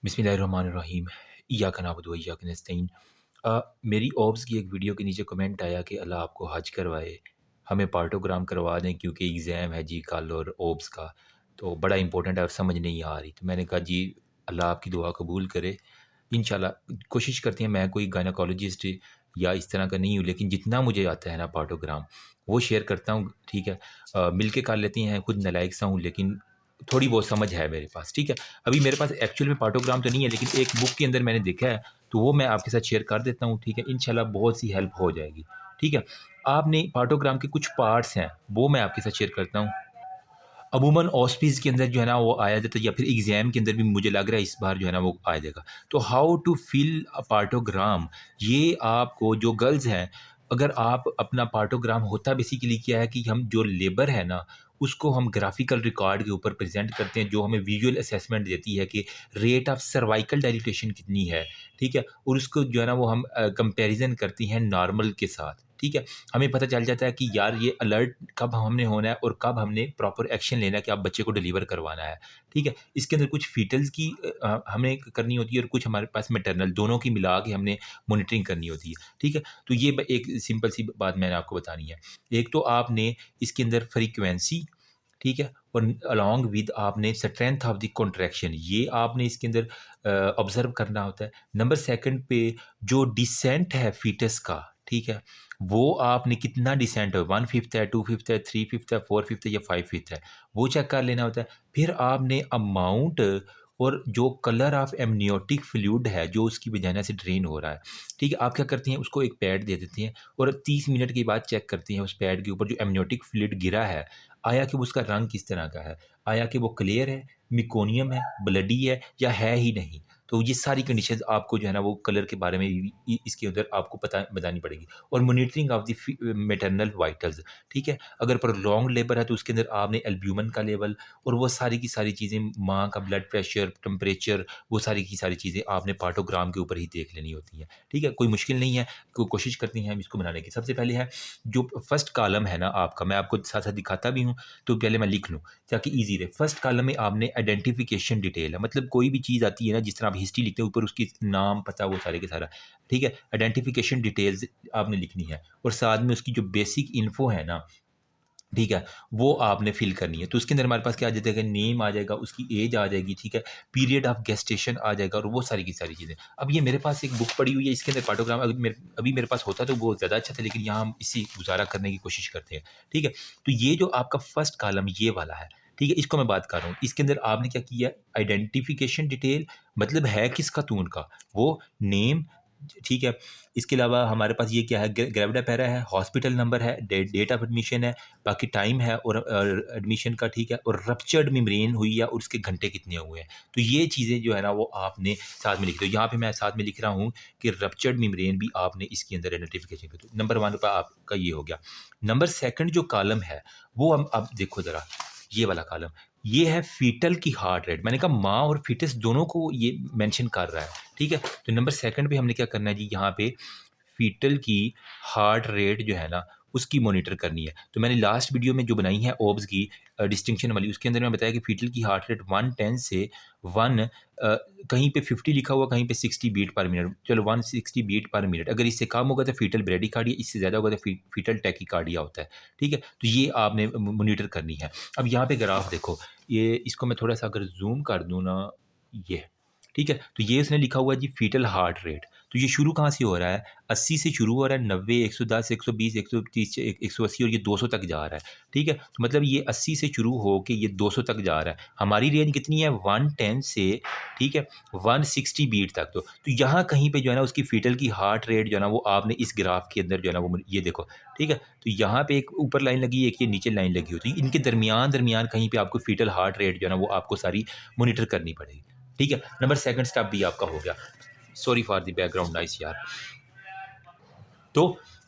बिस्मिल्लाहिर्रहमानिर्रहीम। इय्याका नअबुदु व इय्याका नस्तईन। मेरी ऑब्स की एक वीडियो के नीचे कमेंट आया कि अल्लाह आपको हज करवाए, हमें पार्टोग्राम करवा दें क्योंकि एग्ज़ाम है जी कल और ऑब्स का, तो बड़ा इंपॉर्टेंट है और समझ नहीं आ रही। तो मैंने कहा जी अल्लाह आपकी दुआ कबूल करे। इंशाल्लाह कोशिश करती हैं, मैं कोई गायनोकोलॉजिस्ट या इस तरह का नहीं हूँ, लेकिन जितना मुझे आता है ना पार्टोग्राम वो शेयर करता हूँ, ठीक है। मिल के कर लेती हैं, खुद नालायक सा हूँ लेकिन थोड़ी बहुत समझ है मेरे पास, ठीक है। अभी मेरे पास एक्चुअल में पार्टोग्राम तो नहीं है, लेकिन एक बुक के अंदर मैंने देखा है, तो वो मैं आपके साथ शेयर कर देता हूँ, ठीक है। इंशाल्लाह बहुत सी हेल्प हो जाएगी, ठीक है। आपने पार्टोग्राम के कुछ पार्ट्स हैं, वो मैं आपके साथ शेयर करता हूँ। अमूमन ऑस्पीज़ के अंदर जो है ना वो आया जाता है, या फिर एग्ज़ाम के अंदर भी मुझे लग रहा है इस बार जो है ना वो आ जाएगा। तो हाउ टू फिल अ पार्टोग्राम, ये आपको जो गर्ल्स हैं, अगर आप अपना पार्टोग्राम होता बेसिकली क्या है कि हम जो लेबर है ना, उसको हम ग्राफ़िकल रिकॉर्ड के ऊपर प्रेज़ेंट करते हैं, जो हमें विज़ुअल असेसमेंट देती है कि रेट ऑफ़ सर्वाइकल डायलिटेशन कितनी है, ठीक है? और उसको जो है ना वो हम कंपैरिज़न करती हैं नॉर्मल के साथ, ठीक है? हमें पता चल जाता है कि यार ये अलर्ट कब हमने होना है और कब हमने प्रॉपर एक्शन लेना है कि आप बच्चे को डिलीवर करवाना है, ठीक है। इसके अंदर कुछ फीटल्स की हमें करनी होती है और कुछ हमारे पास मैटरनल, दोनों की मिला के हमने मॉनिटरिंग करनी होती है, ठीक है। तो ये एक सिंपल सी बात मैंने आपको बतानी है। एक तो आपने इसके अंदर फ्रीक्वेंसी, ठीक है, और अलॉन्ग विद आपने स्ट्रेंथ ऑफ द कॉन्ट्रैक्शन, ये आपने इसके अंदर ऑब्जर्व करना होता है। नंबर सेकंड पे जो डिसेंट है फीटस का, ठीक है, वो आपने कितना डिसेंट है, 1/5 है, 2/5 है, 3/5 है, 4/5 है या 5/5 है, वो चेक कर लेना होता है। फिर आपने अमाउंट और जो कलर ऑफ एमनियोटिक फ्लूइड है जो उसकी वजाना से ड्रेन हो रहा है, ठीक है। आप क्या करती हैं, उसको एक पैड दे देती हैं और 30 मिनट के बाद चेक करती हैं उस पैड के ऊपर जो एमनियोटिक फ्लूइड गिरा है, आया कि वो उसका रंग किस तरह का है, आया कि वो क्लियर है, मेकोनियम है, ब्लडी है या है ही नहीं। तो ये सारी कंडीशंस आपको जो है ना वो कलर के बारे में भी इसके अंदर आपको पता बतानी पड़ेगी। और monitoring of the maternal vitals, ठीक है। अगर प्रोलॉन्ग लेबर है तो उसके अंदर आपने एल्ब्यूमिन का लेवल और वो सारी की सारी चीज़ें, माँ का ब्लड प्रेशर, टेम्परेचर, वो सारी की सारी चीज़ें आपने पार्टोग्राम के ऊपर ही देख लेनी होती हैं, ठीक है। कोई मुश्किल नहीं है, कोशिश करती हैं हम इसको बनाने की। सबसे पहले है जो फर्स्ट कॉलम है ना आपका, मैं आपको साथ साथ दिखाता भी हूँ, तो पहले मैं लिख लूँ ताकि ईजी रहे। फर्स्ट कॉलम में आपने आइडेंटिफिकेशन डिटेल है, मतलब कोई भी चीज़ आती है ना, जिस तरह आप हिस्ट्री लिखते हैं ऊपर उसकी नाम पता वो सारे के सारा, ठीक है। आइडेंटिफिकेशन डिटेल्स आपने लिखनी है और साथ में उसकी जो बेसिक इन्फो है ना, ठीक है, वो आपने फ़िल करनी है। तो उसके अंदर हमारे पास क्या आ जाता है, नेम आ जाएगा, उसकी एज आ जाएगी, ठीक है, पीरियड ऑफ गेस्टेशन आ जाएगा और वो सारी की सारी चीज़ें। अब ये मेरे पास एक बुक पड़ी हुई है, इसके अंदर पार्टोग्राम अभी मेरे पास होता तो वो ज़्यादा अच्छा था, लेकिन यहाँ हम इसी गुज़ारा करने की कोशिश करते हैं, ठीक है। तो ये जो आपका फर्स्ट कॉलम ये वाला है, ठीक है, इसको मैं बात कर रहा हूँ। इसके अंदर आपने क्या किया, आइडेंटिफिकेशन डिटेल, मतलब है किसका तो उनका, वो नेम, ठीक है। इसके अलावा हमारे पास ये क्या है, ग्रेविडा पैरा है, हॉस्पिटल नंबर है, डेट ऑफ एडमिशन है, बाकी टाइम है और एडमिशन का, ठीक है, और रप्चर्ड मेम्ब्रेन हुई है और उसके घंटे कितने हुए हैं। तो ये चीज़ें जो है ना वो आपने साथ में लिख दो। यहाँ पे मैं साथ में लिख रहा हूँ कि रप्चर्ड मेम्ब्रेन भी आपने इसके अंदर आइडेंटिफिकेशन कर दो। नंबर 1 पर आपका ये हो गया। नंबर सेकंड जो कॉलम है वो हम अब देखो ज़रा, ये वाला कॉलम, ये है फीटल की हार्ट रेट। मैंने कहा माँ और फीटस दोनों को ये मेंशन कर रहा है, ठीक है। तो नंबर सेकंड पे हमने क्या करना है जी, यहाँ पे फीटल की हार्ट रेट जो है ना उसकी मॉनिटर करनी है। तो मैंने लास्ट वीडियो में जो बनाई है ओब्स की डिस्टिंक्शन वाली, उसके अंदर मैं बताया कि फीटल की हार्ट रेट 110 से 1 कहीं पे 50 लिखा हुआ, कहीं पे 60 बीट पर मिनट, चलो 160 बीट पर मिनट। अगर इससे कम होगा तो फीटल ब्रेडिकार्डिया, इससे ज़्यादा होगा तो फीटल टैकीकार्डिया होता है, ठीक है। तो ये आपने मॉनिटर करनी है। अब यहाँ पे ग्राफ देखो, ये इसको मैं थोड़ा सा अगर जूम कर दूँ ना, ये, ठीक है। तो ये उसने लिखा हुआ है जी फीटल हार्ट रेट। तो ये शुरू कहाँ से हो रहा है, 80 से शुरू हो रहा है, 90, 110, 120, 130, 180 और ये 200 तक जा रहा है, ठीक है। तो मतलब ये 80 से शुरू हो के ये 200 तक जा रहा है। हमारी रेंज कितनी है, 110 से, ठीक है, 160 बीट तक। तो यहाँ कहीं पे जो है ना उसकी फीटल की हार्ट रेट जो है ना वो आपने इस ग्राफ के अंदर जो है ना वो ये देखो, ठीक है। तो यहाँ पे एक ऊपर लाइन लगी है, एक ये नीचे लाइन लगी होती है, इनके दरमियान दरमियान कहीं पे आपको फीटल हार्ट रेट जो है ना वो आपको सारी मॉनिटर करनी पड़ेगी, ठीक है। नंबर सेकंड स्टेप भी आपका हो गया। Sorry for the background noise यार। तो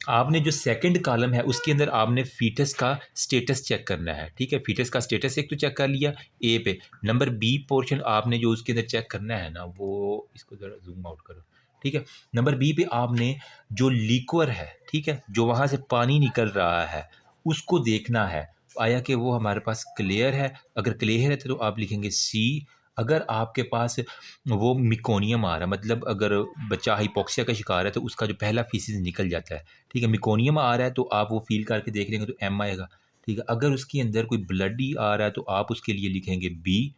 आपने जो सेकंड कॉलम है उसके अंदर आपने फीटस का स्टेटस चेक करना है, ठीक है। फीटस का स्टेटस एक तो चेक कर लिया ए पे। नंबर बी पोर्शन आपने जो उसके अंदर चेक करना है ना, वो इसको ज़रा जूम आउट करो, ठीक है। नंबर बी पे आपने जो लिक्वर है, ठीक है, जो वहाँ से पानी निकल रहा है उसको देखना है, आया कि वो हमारे पास क्लियर है। अगर क्लियर है तो आप लिखेंगे सी, अगर आपके पास वो मिकोनियम आ रहा है, मतलब अगर बच्चा हाइपोक्सिया का शिकार है तो उसका जो पहला फीसिस निकल जाता है, ठीक है, मिकोनियम आ रहा है तो आप वो फ़ील करके देख लेंगे तो एम आएगा, ठीक है। अगर उसके अंदर कोई ब्लड ही आ रहा है तो आप उसके लिए लिखेंगे बी,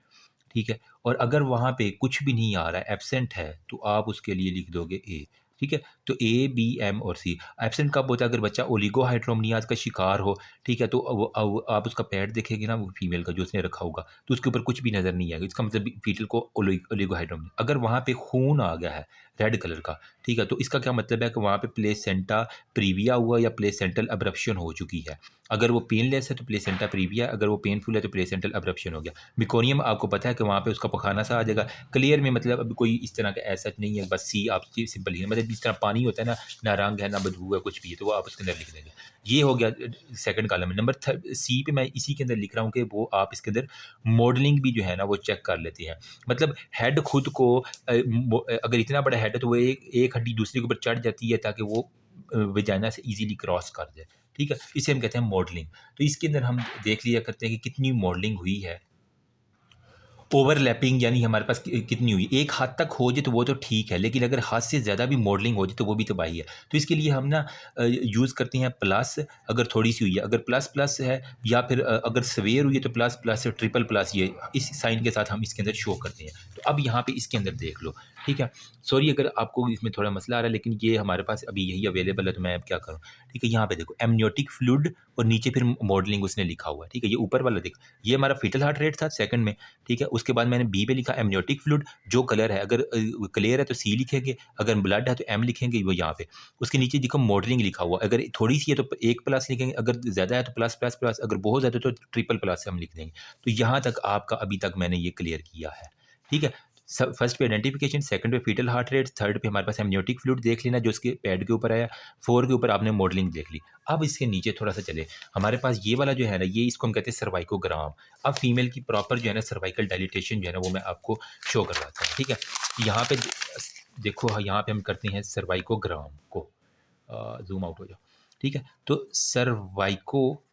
ठीक है। और अगर वहाँ पे कुछ भी नहीं आ रहा है, एब्सेंट है, तो आप उसके लिए लिख दोगे ए, ठीक है। तो ए, बी, एम और सी। एब्सेंट कब होता है? अगर बच्चा ओलिगोहाइड्रोमनियाज़ का शिकार हो, ठीक है, तो वो आप उसका पैड देखेंगे ना, वो फीमेल का जो उसने रखा होगा, तो उसके ऊपर कुछ भी नज़र नहीं आएगा, इसका मतलब फीटल को ओलिगोहाइड्रोमनी। अगर वहाँ पे खून आ गया है रेड कलर का, ठीक है, तो इसका क्या मतलब है कि वहाँ पे प्लेसेंटा प्रीविया हुआ या प्लेसेंटल अब्रप्शन हो चुकी है। अगर वो पेनलेस है तो प्लेसेंटा प्रीविया, अगर वो पेनफुल है तो प्लेसेंटल अब्रप्शन हो गया। मिकोनियम आपको पता है कि वहाँ पे उसका पखाना सा आ जाएगा। क्लियर में मतलब अब कोई इस तरह का ऐसा नहीं है, बस सी आप सिंपल ही मतलब जिस तरह पानी होता है ना, ना रंग है ना बदबू है कुछ भी है, तो वो आप उसके अंदर लिख देंगे। ये हो गया सेकंड कॉलम में। नंबर सी पे मैं इसी के अंदर लिख रहा हूँ कि वो आप इसके अंदर मॉडलिंग भी जो है ना वो चेक कर लेते हैं। मतलब हेड खुद को अगर इतना बड़ा हेड है तो वो एक हड्डी दूसरे के ऊपर चढ़ जाती है ताकि वो वजाइना से इजीली क्रॉस कर जाए, ठीक है। इसे हम कहते हैं मॉडलिंग। तो इसके अंदर हम देख लिया करते हैं कि कितनी मॉडलिंग हुई है। ओवरलैपिंग यानी हमारे पास कितनी हुई, एक हद तक हो जाए तो वो तो ठीक है, लेकिन अगर हद से ज़्यादा भी मॉडलिंग हो जाए तो वो भी तबाही है। तो इसके लिए हम ना यूज़ करते हैं प्लस, अगर थोड़ी सी हुई है, अगर प्लस प्लस है, या फिर अगर सवेयर हुई है तो प्लस प्लस ट्रिपल प्लस, ये इस साइन के साथ हम इसके अंदर शो करते हैं। तो अब यहाँ पे इसके अंदर देख लो, ठीक है। सॉरी अगर आपको इसमें थोड़ा मसला आ रहा है, लेकिन ये हमारे पास अभी यही अवेलेबल है तो मैं अब क्या करूँ, ठीक है। यहाँ पे देखो एमनियोटिक फ्लूइड और नीचे फिर मॉडलिंग उसने लिखा हुआ है, ठीक है। ये ऊपर वाला देखो, ये हमारा फीटल हार्ट रेट था सेकंड में, ठीक है। उसके बाद मैंने बी पे लिखा एमनियोटिक फ्लूइड, जो कलर है, अगर क्लियर है तो सी लिखेंगे, अगर ब्लड है तो एम लिखेंगे वो यहाँ पे। उसके नीचे देखो मॉडलिंग लिखा हुआ, अगर थोड़ी सी है तो एक प्लस लिखेंगे, अगर ज़्यादा है तो प्लस प्लस प्लस, अगर बहुत ज़्यादा तो ट्रिपल प्लस से हम लिख देंगे। तो यहाँ तक आपका अभी तक मैंने ये क्लियर किया है, ठीक है। फर्स्ट पे आइडेंटिफिकेशन, सेकंड पे फीटल हार्ट रेट, थर्ड पे हमारे पास एमनियोटिक फ्लूइड देख लेना जो उसके पैड के ऊपर आया, फोर के ऊपर आपने मॉडलिंग देख ली। अब इसके नीचे थोड़ा सा चले, हमारे पास ये वाला जो है ना, ये इसको हम कहते हैं सर्वाइकोग्राम। अब फीमेल की प्रॉपर जो है ना सर्वाइकल डायलिटेशन जो है ना वो मैं आपको शो करवाता हूँ, ठीक है। यहाँ पे देखो, यहाँ पे हम करते हैं सर्वाइकोग्राम को, जूम आउट हो जाओ, ठीक है। तो सर्वाइकोग्राम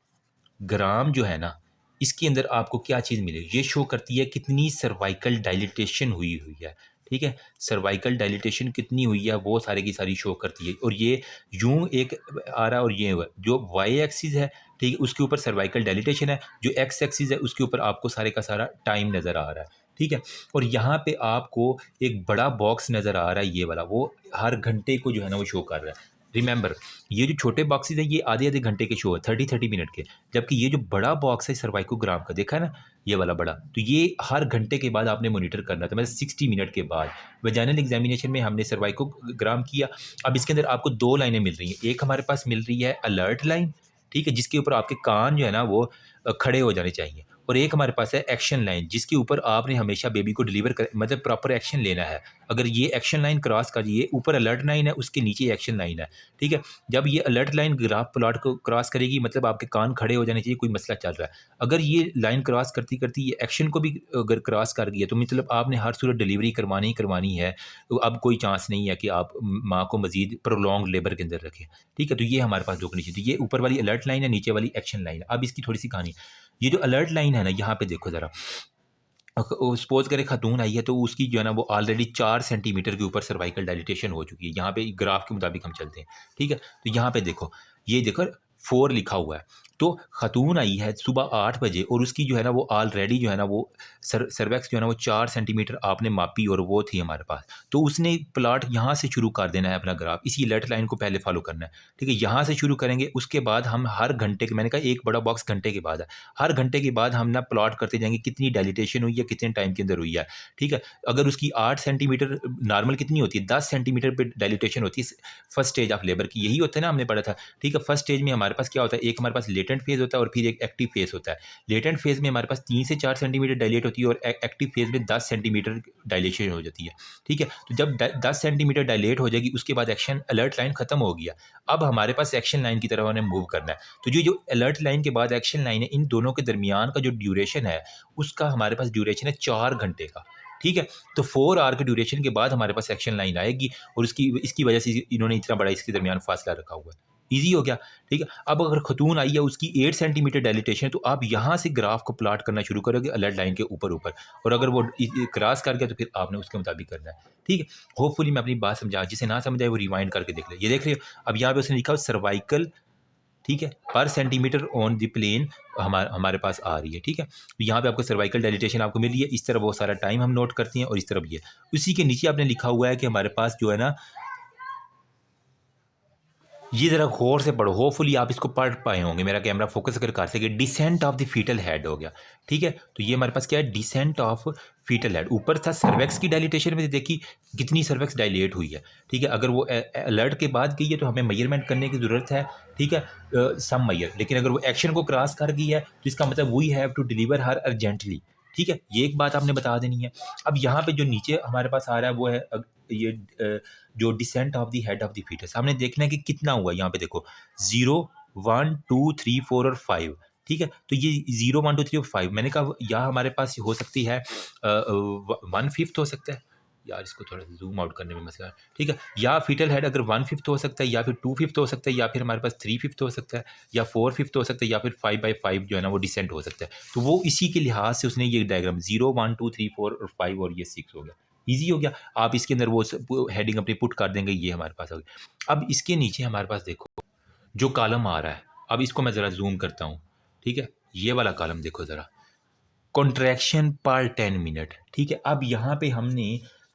जो है ना, इसके अंदर आपको क्या चीज़ मिलेगी, ये शो करती है कितनी सर्वाइकल डायलिटेशन हुई हुई है, ठीक है। सर्वाइकल डायलिटेशन कितनी हुई है वो सारी की सारी शो करती है। और ये यूं एक आ रहा है और ये हुआ, जो वाई एक्सिस है, ठीक है, उसके ऊपर सर्वाइकल डायलिटेशन है, जो एक्स एक्सिस है उसके ऊपर आपको सारे का सारा टाइम नज़र आ रहा है, ठीक है। और यहाँ पे आपको एक बड़ा बॉक्स नज़र आ रहा है, ये वाला, वो हर घंटे को जो है ना वो शो कर रहा है। रिमेंबर, ये जो छोटे बॉक्सेस हैं ये आधे आधे घंटे के शो है, 30-30 मिनट के, जबकि ये जो बड़ा बॉक्स है सर्वाइकोग्राम का, देखा है ना, ये वाला बड़ा, तो ये हर घंटे के बाद आपने मॉनिटर करना था, मतलब 60 मिनट के बाद। वजाइनल एग्जामिनेशन में हमने सर्वाइकोग्राम किया। अब इसके अंदर आपको दो लाइनें मिल रही हैं, एक हमारे पास मिल रही है अलर्ट लाइन, ठीक है, जिसके ऊपर आपके कान जो है ना वो खड़े हो जाने चाहिए, और एक हमारे पास है एक्शन लाइन, जिसके ऊपर आपने हमेशा बेबी को डिलीवर कर मतलब प्रॉपर एक्शन लेना है। अगर ये एक्शन लाइन क्रॉस कर, ये ऊपर अलर्ट लाइन है, उसके नीचे एक्शन लाइन है, ठीक है। जब ये अलर्ट लाइन ग्राफ प्लॉट को क्रॉस करेगी, मतलब आपके कान खड़े हो जाने चाहिए, कोई मसला चल रहा है। अगर ये लाइन क्रॉस करती करती ये एक्शन को भी अगर क्रॉस कर गई है, तो मतलब आपने हर सूरत डिलीवरी करवानी ही करवानी है, तो अब कोई चांस नहीं है कि आप माँ को मजीद प्रोलॉन्ग लेबर के अंदर रखें, ठीक है। तो ये हमारे पास दो कंडीशन थी, ये ऊपर वाली अलर्ट लाइन है, नीचे वाली एक्शन लाइन है। अब इसकी थोड़ी सी कहानी, ये जो अलर्ट लाइन है ना, यहाँ पे देखो ज़रा, सपोज करें खातून आई है तो उसकी जो है ना वो ऑलरेडी 4 सेंटीमीटर के ऊपर सर्वाइकल डायलिटेशन हो चुकी है, यहाँ पे ग्राफ के मुताबिक हम चलते हैं, ठीक है। तो यहाँ पे देखो, ये देखो 4 लिखा हुआ है, तो खातून आई है सुबह 8 बजे और उसकी जो है ना वो ऑलरेडी जो है ना वो सर्वेक्स जो है ना वो 4 सेंटीमीटर आपने मापी और वो थी हमारे पास। तो उसने प्लाट यहाँ से शुरू कर देना है अपना ग्राफ, इसी लेट लाइन को पहले फॉलो करना है, ठीक है। यहाँ से शुरू करेंगे, उसके बाद हम हर घंटे के, मैंने कहा एक बड़ा बॉक्स घंटे के बाद है, हर घंटे के बाद हम ना प्लॉट करते जाएंगे कितनी डायलिटेशन हुई है, कितने टाइम के अंदर हुई है, ठीक है। अगर उसकी 8 सेंटीमीटर, नॉर्मल कितनी होती है, 10 सेंटीमीटर पे डायलिटेशन होती है फर्स्ट स्टेज ऑफ लेबर की, यही होता है ना, हमने पढ़ा था, ठीक है। फर्स्ट स्टेज में हमारे पास क्या होता है, एक हमारे पास लेटेंट फेज होता है और फिर एक एक्टिव फेज होता है। लेटेंट फेज में हमारे पास 3 से 4 सेंटीमीटर डायलेट होती है और एक्टिव फेज में 10 सेंटीमीटर डायलेशन हो जाती है, ठीक है। तो जब 10 सेंटीमीटर डायलेट हो जाएगी उसके बाद एक्शन अलर्ट लाइन खत्म हो गया, अब हमारे पास एक्शन लाइन की तरफ हमें मूव करना है। तो जो अलर्ट लाइन के बाद एक्शन लाइन है, इन दोनों के दरमियान का जो ड्यूरेशन है उसका हमारे पास ड्यूरेशन है 4 घंटे का, ठीक है। तो 4 आवर के ड्यूरेशन के बाद हमारे पास एक्शन लाइन आएगी और इसकी वजह से इन्होंने इतना बड़ा इसके दरमियान फासला रखा हुआ है। ईज़ी हो गया, ठीक है? अब अगर खतून आई है उसकी 8 सेंटीमीटर डायलिटेशन है तो आप यहाँ से ग्राफ को प्लॉट करना शुरू करोगे अलर्ट लाइन के ऊपर-ऊपर और अगर वो क्रॉस कर गया तो फिर आपने उसके मुताबिक करना है, ठीक है? होपफुली मैं अपनी बात समझा, जिसे ना समझ आए वो रिवाइंड करके देख ले। ये देख रहे हो, अब यहाँ पे उसने लिखा हो सर्वाइकल, ठीक है? पर सेंटीमीटर ऑन द प्लेन हमारे पास आ रही है, ठीक है? तो यहाँ पे आपको सर्वाइकल डायलिटेशन आपको मिल रही है, इस तरफ वो सारा टाइम हम नोट करते हैं और इस तरफ ये। उसी के नीचे आपने लिखा हुआ है कि हमारे पास जो है ना, ये ज़रा गौर से पढ़ो, होपफुली आप इसको पढ़ पाए होंगे, मेरा कैमरा फोकस अगर कर सके, descent of the foetal head हो गया, ठीक है? तो ये हमारे पास क्या है, डिसेंट ऑफ फीटल हेड। ऊपर था सर्वेक्स की डायलिटेशन में देखी कितनी सर्वेक्स डायलेट हुई है, ठीक है? अगर वो अलर्ट के बाद गई है तो हमें मेजरमेंट करने की ज़रूरत है, ठीक है? सम मैयर, लेकिन अगर वो एक्शन को क्रॉस कर गई है तो इसका मतलब we have to deliver her urgently, ठीक है? ये एक बात आपने बता देनी है। अब यहाँ पे जो नीचे हमारे पास आ रहा है वो है ये जो descent of the head of the foetus, हमने देखना है कि कितना हुआ। यहाँ पे देखो 0 1 2 3 4 और 5, ठीक है? तो ये 0 1 2 3 और 5 मैंने कहा या हमारे पास हो सकती है 1/5 हो सकता है यार, इसको थोड़ा सा जूम आउट करने में मसला है, ठीक है? या फीटल हेड अगर 1/5 हो सकता है या फिर 2/5 हो सकता है या फिर हमारे पास 3/5 हो सकता है या 4/5 हो सकता है या फिर 5/5 जो है ना वो डिसेंट हो सकता है। तो वो इसी के लिहाज से उसने ये डायग्राम 0 1 2 3 4 और 5 और ये 6 हो गया। ईज़ी हो गया, आप इसके अंदर वो हेडिंग अपनी पुट कर देंगे, ये हमारे पास आ गया। अब इसके नीचे हमारे पास देखो जो कॉलम आ रहा है, अब इसको मैं ज़रा ज़ूम करता हूँ, ठीक है? ये वाला कॉलम देखो ज़रा, कॉन्ट्रैक्शन पर 10 मिनट, ठीक है? अब यहाँ पे हमने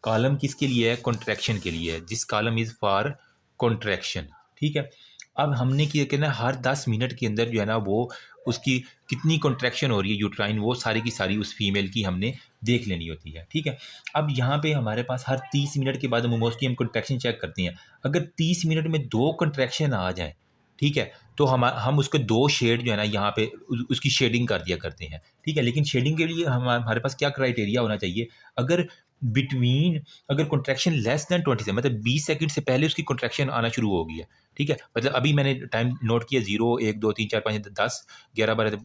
कॉलम किसके लिए है, कॉन्ट्रैक्शन के लिए है, this column is for contraction, ठीक है? अब हमने क्या करना है, हर 10 मिनट के अंदर जो है ना वो उसकी कितनी कॉन्ट्रैक्शन हो रही है यूट्राइन, वो सारी की सारी उस फीमेल की हमने देख लेनी होती है, ठीक है? अब यहाँ पे हमारे पास हर 30 मिनट के बाद मोस्टली हम कॉन्ट्रैक्शन चेक करते हैं। अगर 30 मिनट में 2 कॉन्ट्रैक्शन आ जाएँ, ठीक है? तो हम उसके 2 शेड जो है ना यहाँ पे उसकी शेडिंग कर दिया करते हैं, ठीक है? लेकिन शेडिंग के लिए हमारे पास क्या क्राइटेरिया होना चाहिए, अगर बिटवीन अगर कॉन्ट्रैक्शन लेस दैन 20 से मतलब 20 सेकंड से पहले उसकी कॉन्ट्रैक्शन आना शुरू हो गई है, ठीक है? मतलब अभी मैंने टाइम नोट किया 0 1 2 3 4 5 10 11 12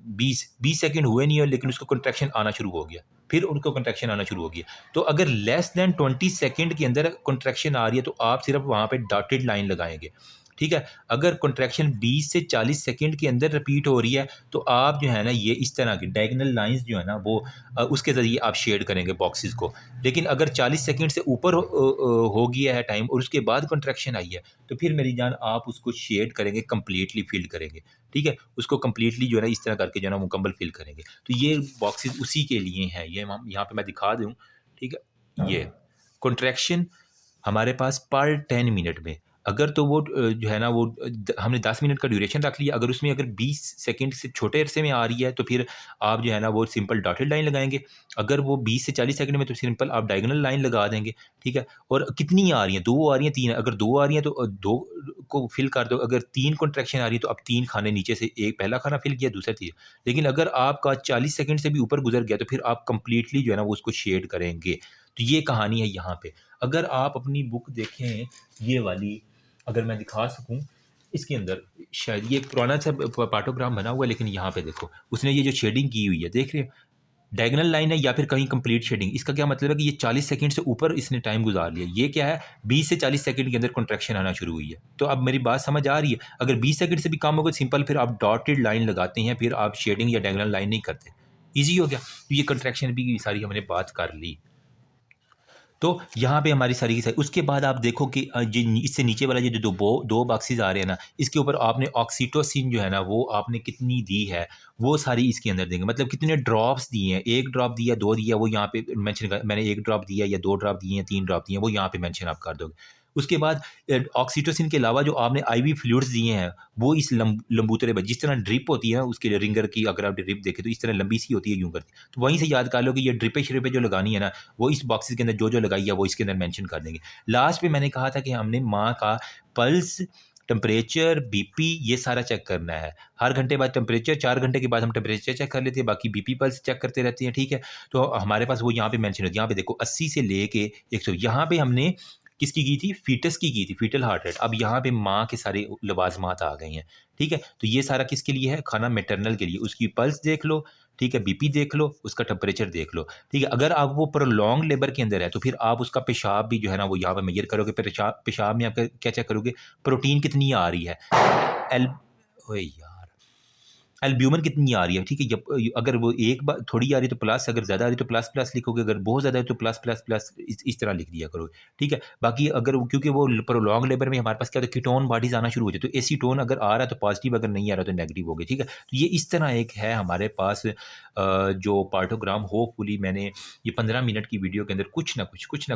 20 सेकंड हुए नहीं है लेकिन उसको कॉन्ट्रैक्शन आना शुरू हो गया, फिर उनको कॉन्ट्रैक्शन आना शुरू हो गया। तो अगर लेस दैन 20 सेकंड के अंदर कॉन्ट्रैक्शन आ रही है तो आप सिर्फ वहाँ पे डॉटेड लाइन लगाएंगे, ठीक है? अगर कॉन्ट्रैक्शन 20 से 40 सेकंड के अंदर रिपीट हो रही है तो आप जो है ना ये इस तरह की डायगोनल लाइंस जो है ना वो उसके ज़रिए आप शेड करेंगे बॉक्सेस को। लेकिन अगर 40 सेकंड से ऊपर हो गया है टाइम और उसके बाद कॉन्ट्रैक्शन आई है तो फिर मेरी जान आप उसको शेड करेंगे, कंप्लीटली फिल करेंगे, ठीक है? उसको कंप्लीटली जो है ना इस तरह करके जो है ना मुकम्मल फिल करेंगे। तो ये बॉक्सेस उसी के लिए हैं, ये हम यहाँ पे मैं दिखा दूँ, ठीक है? ये कॉन्ट्रैक्शन हमारे पास पर 10 मिनट में, अगर तो वो जो है ना वो हमने 10 मिनट का ड्यूरेशन रख लिया, अगर उसमें अगर 20 सेकंड से छोटे अरसे में आ रही है तो फिर आप जो है ना वो सिंपल डॉटेड लाइन लगाएंगे। अगर वो 20 से 40 सेकंड में तो सिंपल आप डायगोनल लाइन लगा देंगे, ठीक है? और कितनी आ रही हैं, 2 आ रही हैं, 3, अगर 2 आ रही हैं तो 2 को फिल कर दो, अगर 3 कॉन्ट्रैक्शन आ रही है तो अब 3 खाने नीचे से, एक पहला खाना फिल किया, दूसरा तीसरा। लेकिन अगर आपका 40 सेकंड से भी ऊपर गुजर गया तो फिर आप कंप्लीटली जो है ना वो उसको शेड करेंगे। तो ये कहानी है यहाँ पे। अगर आप अपनी बुक देखें ये वाली, अगर मैं दिखा सकूँ, इसके अंदर शायद ये एक पुराना सा पार्टोग्राफ बना हुआ है लेकिन यहाँ पे देखो उसने ये जो शेडिंग की हुई है देख रहे हो, डायगोनल लाइन है या फिर कहीं कंप्लीट शेडिंग। इसका क्या मतलब है कि ये 40 सेकंड से ऊपर इसने टाइम गुजार लिया। ये क्या है, 20 से 40 सेकंड के अंदर कॉन्ट्रैक्शन आना शुरू हुई है। तो अब मेरी बात समझ आ रही है, अगर 20 सेकंड से भी कम होगा सिंपल फिर आप डॉटेड लाइन लगाते हैं, फिर आप शेडिंग या डायगोनल लाइन नहीं करते। ईजी हो गया। तो ये कॉन्ट्रैक्शन भी सारी हमने बात कर ली। तो यहाँ पे हमारी सारी की सारी, उसके बाद आप देखो कि जिन इससे नीचे वाला ये जो दो बॉक्सेस आ रहे हैं ना, इसके ऊपर आपने ऑक्सीटोसिन जो है ना वो आपने कितनी दी है वो सारी इसके अंदर देंगे, मतलब कितने ड्रॉप्स दिए हैं, 1 ड्रॉप दिया, 2 दिया, वो यहाँ पे मेंशन कर, मैंने 1 ड्रॉप दिया या 2 ड्रॉप दिए हैं, 3 ड्रॉप दिए हैं, वो यहाँ पे मेंशन आप कर दोगे। उसके बाद ऑक्सीटोसिन के अलावा जो आपने आईवी फ्लूइड्स दिए हैं वो इस लंबूतरे पर, जिस तरह ड्रिप होती है उसके रिंगर की, अगर आप ड्रिप देखें तो इस तरह लंबी सी होती है, यूं करती, तो वहीं से याद कर लो कि ये ड्रिपे श्रिपे जो लगानी है ना वो इस बॉक्सेस के अंदर जो जो लगाई है वो इसके अंदर मेंशन कर देंगे। लास्ट पे मैंने कहा था कि हमने माँ का पल्स, टेम्परेचर, बीपी ये सारा चेक करना है। हर घंटे बाद टेम्परेचर, 4 घंटे के बाद हम टेम्परेचर चेक कर लेते हैं, बाकी बीपी पल्स चेक करते रहते हैं, ठीक है? तो हमारे पास वो यहाँ पे मेंशन है। यहाँ पे देखो 80 से लेके 100, यहाँ पे हमने किसकी की थी, फीटस की थी, फीटल हार्ट रेट। अब यहाँ पे माँ के सारे लवाजमात आ गए हैं, ठीक है? तो ये सारा किसके लिए है, खाना मैटरनल के लिए। उसकी पल्स देख लो, ठीक है, बीपी देख लो, उसका टेम्परेचर देख लो, ठीक है। अगर आप वो प्रोलॉन्ग लेबर के अंदर है तो फिर आप उसका पेशाब भी जो है ना वो यहाँ पे मेजर करोगे, पेशाब पेशाब में आप क्या चेक करोगे, प्रोटीन कितनी आ रही है, एल ओए यार एल्ब्यूमिन कितनी आ रही है, ठीक है। जब अगर वो एक बार थोड़ी आ रही है तो प्लस, अगर ज़्यादा आ रही है तो प्लस प्लस लिखोगे, अगर बहुत ज़्यादा है तो प्लस प्लस प्लस इस तरह लिख दिया करो, ठीक है। बाकी अगर क्योंकि वो प्रोलॉन्ग लेबर में हमारे पास क्या होता है, कीटोन बॉडीज आना शुरू हो जाती है, तो एसीटोन अगर आ रहा है तो पॉजिटिव, अगर नहीं आ रहा तो नेगेटिव हो गया, ठीक है। तो ये इस तरह एक है हमारे पास जो पार्टोग्राम, होपफुली मैंने ये 15 मिनट की वीडियो के अंदर कुछ ना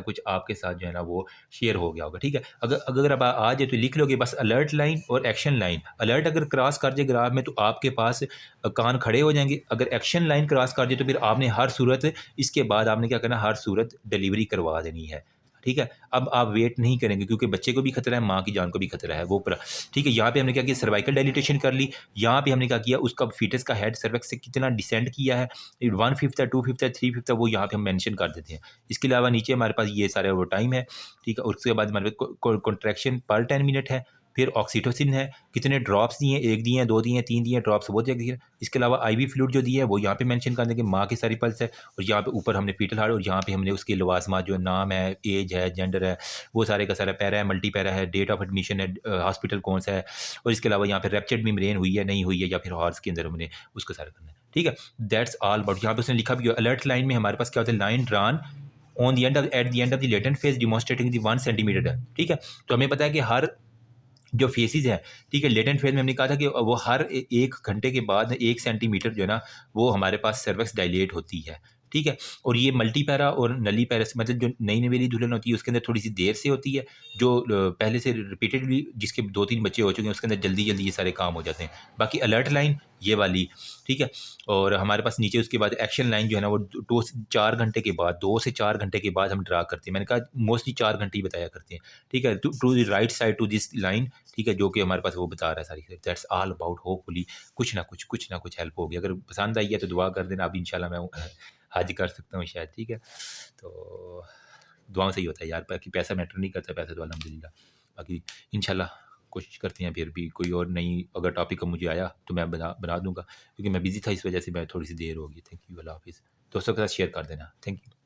कुछ आपके साथ जो है ना वो शेयर हो गया होगा, ठीक है। अगर अगर आप आ जाए तो लिख लोगे बस अलर्ट लाइन और एक्शन लाइन। अलर्ट अगर क्रॉस कर जाए ग्राफ में तो आपके पास कान खड़े हो जाएंगे, अगर एक्शन लाइन क्रॉस कर दिए तो फिर आपने हर सूरत, इसके बाद आपने क्या करना, हर सूरत डिलीवरी करवा देनी है, ठीक है। अब आप वेट नहीं करेंगे क्योंकि बच्चे को भी खतरा है, माँ की जान को भी खतरा है, वो पूरा ठीक है। यहाँ पे हमने क्या किया, सर्वाइकल डायलिटेशन कर ली। यहाँ पे हमने क्या किया, उसका फीटस का हेड सर्विक्स से कितना डिसेंड किया है, 1/5 है, 2/5 है, 3/5 है, वो यहाँ पे हम मेंशन कर देते हैं। इसके अलावा नीचे हमारे पास ये सारे वो टाइम है, ठीक है। उसके बाद हमारे पास कॉन्ट्रैक्शन पर 10 मिनट है, फिर ऑक्सीटोसिन है, कितने ड्रॉप्स दिए, 1 दिए हैं, 2 दिए हैं, 3 दिए हैं ड्रॉप्स, वो दिए। इसके अलावा आईवी फ्लूइड जो दिया है वो यहाँ पे मेंशन कर देंगे, माँ की सारी पल्स है, और यहाँ पे ऊपर हमने फीटल हार्ट, और यहाँ पे हमने उसके लवाजमात जो नाम है, एज है, जेंडर है, वो सारे का सारा, पैरा है, मल्टी पैरा है, डेट ऑफ एडमिशन है, हॉस्पिटल कौन सा है, और इसके अलावा यहाँ पे रैप्चर्ड मेम्ब्रेन हुई है नहीं हुई है, या फिर हॉर्स के अंदर हमने उसको सारा करना है, ठीक है। That's all about. यहाँ पे उसने लिखा भी है अलर्ट लाइन में हमारे पास क्या होता है, line drawn on the end of at the end of the latent phase demonstrating the 1 centimetre है, ठीक है। तो हमें पता है कि हर जो फेसिस हैं, ठीक है, लेटेंट फेज में हमने कहा था कि वो हर 1 घंटे के बाद 1 सेंटीमीटर जो है ना वो हमारे पास सर्विक्स डायलेट होती है, ठीक है। और ये मल्टी पैरा और नली पैरा मतलब जो नई नवेली दुल्हन होती है उसके अंदर थोड़ी सी देर से होती है, जो पहले से रिपीटेडली जिसके 2-3 बच्चे हो चुके हैं उसके अंदर जल्दी जल्दी ये सारे काम हो जाते हैं। बाकी अलर्ट लाइन ये वाली, ठीक है। और हमारे पास नीचे उसके बाद एक्शन लाइन जो है ना वो 2 से 4 घंटे के बाद, 2 से 4 घंटे के बाद हम ड्रा करते हैं। मैंने कहा मोस्टली 4 घंटे ही बताया करते हैं, ठीक है। To the right side to this line, ठीक है, जो कि हमारे पास वो बता रहा है सारी। That's all about. होपफुली कुछ ना कुछ हेल्प होगी। अगर पसंद आई है तो दुआ कर देना, अब इंशाल्लाह मैं हज कर सकता हूँ शायद, ठीक है। तो दुआओं से ही होता है यार, बाकी पैसा मैटर नहीं करता, पैसा तो अल्हम्दुलिल्लाह। बाकी इंशाल्लाह कोशिश करते हैं, फिर भी कोई और नई अगर टॉपिक का मुझे आया तो मैं बना दूंगा, क्योंकि मैं बिज़ी था इस वजह से मैं थोड़ी सी देर हो गई। थैंक यू, अल्लाह हाफिज़। दोस्तों के साथ शेयर कर देना, थैंक यू।